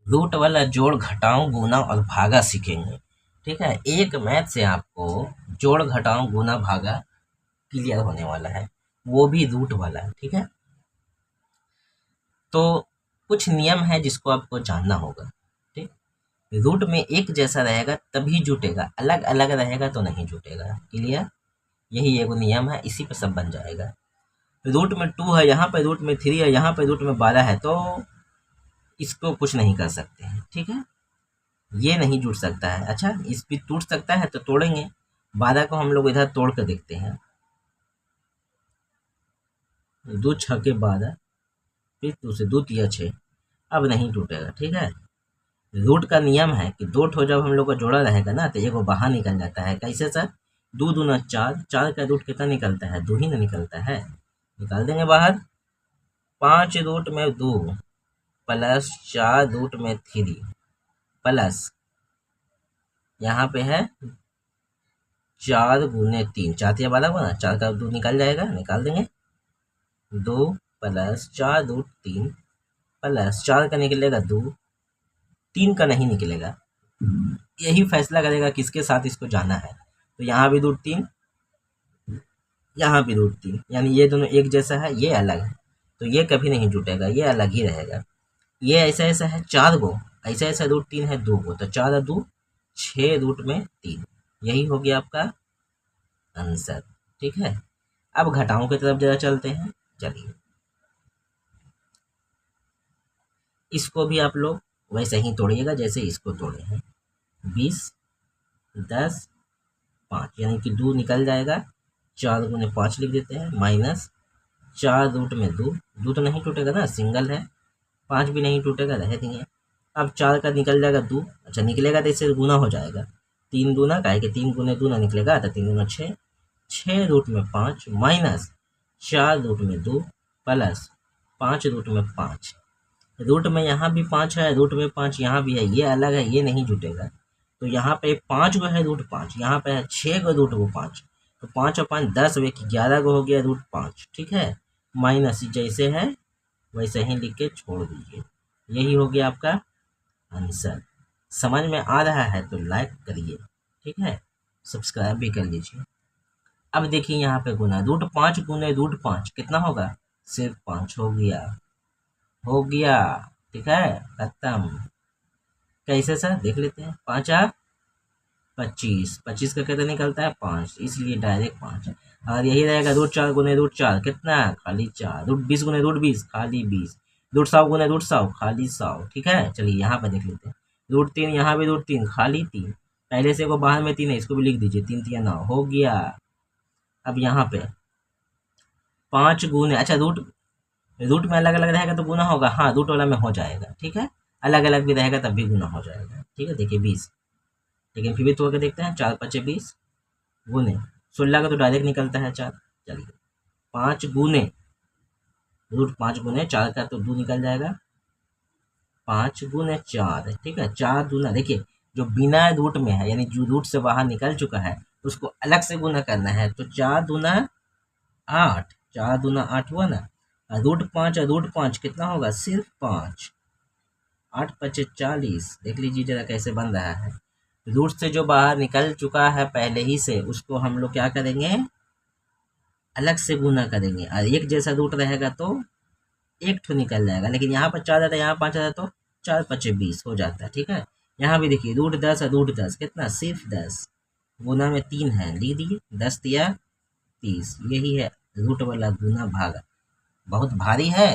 Root वाला जोड़ घटाओ गुना और भागा सीखेंगे। ठीक है, एक मैथ से आपको जोड़ घटाओ गुना भागा क्लियर होने वाला है, वो भी रूट वाला है। ठीक है, तो कुछ नियम है जिसको आपको जानना होगा। ठीक, रूट में एक जैसा रहेगा तभी जुटेगा, अलग अलग रहेगा तो नहीं जुटेगा। क्लियर, यही एगो नियम है, इसी पे सब बन जाएगा। रूट में 2 है, यहाँ पे रूट में 3 है, यहाँ पे रूट में 12 है, तो इसको कुछ नहीं कर सकते हैं। ठीक है, ये नहीं जुड़ सकता है। अच्छा, इस भी टूट सकता है तो तोड़ेंगे। 12 को हम लोग इधर तोड़ कर देखते हैं। 2 छक्के 12, फिर 2 से 2 तिया 6, अब नहीं टूटेगा। ठीक है, रूट का नियम है कि दो ठो जब हम लोग का जोड़ा रहेगा ना तो एगो बाहर निकल जाता है। कैसे सर? 2 दूना 4, 4 का रूट कितना निकलता है? 2 ही ना निकलता है, निकाल देंगे बाहर। 5 रूट में 2 प्लस 4 रूट में 3 प्लस यहाँ पे है 4 गुने 3, 4 तिया 12 को ना, 4 का 2 निकल जाएगा, निकाल देंगे। 2 प्लस 4 रूट 3 प्लस 4 का निकलेगा 2, 3 का नहीं निकलेगा। यही फैसला करेगा किसके साथ इसको जाना है। तो यहाँ भी रूट 3, यहाँ भी रूट 3, यानी ये दोनों एक जैसा है, ये अलग है, तो ये कभी नहीं जुटेगा, ये अलग ही रहेगा। ये ऐसा ऐसा है 4 गो, ऐसा ऐसा रूट 3 है 2 गो, तो 4 और 2 6 रूट में 3, यही हो गया आपका आंसर। ठीक है, अब घटाओं की तरफ जरा चलते हैं। चलिए, इसको भी आप लोग वैसे ही तोड़िएगा जैसे इसको तोड़े हैं। 20 10 5, यानी कि 2 निकल जाएगा, 4 गुने 5 लिख देते हैं, माइनस 4 रूट में 2, 2 तो नहीं टूटेगा ना, सिंगल है। 5 भी नहीं टूटेगा, रह देंगे। अब 4 का निकल जाएगा 2, अच्छा निकलेगा तो इससे गुना हो जाएगा। 3 दूना का है कि 3 गुने 2 ना निकलेगा, तो 3 दूना 6, 6 रूट में 5 माइनस 4 रूट में 2 प्लस 5 रूट में 5। रूट में यहाँ भी 5 है, रूट में 5 यहाँ भी है, ये अलग है, ये नहीं जुटेगा। तो यहाँ पे 5 गो है रूट 5, यहाँ पे है 6 गो रूट वो 5, तो 5 और 5 10 वे 11 गो हो गया रूट 5। ठीक है, माइनस जैसे है वैसे ही लिख के छोड़ दीजिए, यही हो गया आपका आंसर। समझ में आ रहा है तो लाइक करिए, ठीक है, सब्सक्राइब भी कर लीजिए। अब देखिए यहाँ पे गुना, रूट 5 गुने रूट 5 कितना होगा? सिर्फ 5 हो गया, हो गया। ठीक है, खत्म। कैसे सर? देख लेते हैं। 5 आ 25, 25 का कितना निकलता है? 5, इसलिए डायरेक्ट 5। और यही रहेगा रूट 4 गुने रूट 4 कितना? खाली 4। रूट 20 गुने रूट 20 खाली 20। रूट 100 गुने रूट 100 खाली 100। ठीक है, चलिए यहाँ पर देख लेते हैं। रूट 3, यहाँ भी रूट 3 खाली 3, पहले से को बाहर में 3 है, इसको भी लिख दीजिए, 3 3 9 हो गया। अब यहाँ पे 5 गुने, अच्छा रूट रूट में अलग अलग रहेगा तो गुना होगा, हाँ रूट वाला में हो जाएगा। ठीक है, अलग अलग भी रहेगा तब भी गुना हो जाएगा। ठीक है, देखिए 20, लेकिन फिर भी तोड़ के देखते हैं। 4 5 20 गुने 16 का तो डायरेक्ट निकलता है 4। चलिए 5 गुने रूट 5 गुने 4 का तो 2 निकल जाएगा, 5 गुने 4। ठीक है, 4 दूना, देखिए जो बिना रूट में है यानी जो रूट से बाहर निकल चुका है उसको अलग से गुना करना है, तो 4 दूना 8, 4 दूना 8 हुआ ना। रूट 5 और रूट 5 कितना होगा? सिर्फ 5, 8 5 40। देख लीजिए जरा कैसे बन रहा है। रूट से जो बाहर निकल चुका है पहले ही से, उसको हम लोग क्या करेंगे? अलग से गुना करेंगे, और एक जैसा रूट रहेगा तो एक ठो निकल जाएगा। लेकिन यहाँ पर 4 आता है, यहाँ 5 आता है, तो 4 5 20 हो जाता है। ठीक है, यहाँ भी देखिए रूट 10 और रूट 10 कितना? सिर्फ 10, गुना में 3 है, लिख दीजिए 10 या 30, यही है रूट वाला गुना भागा। बहुत भारी है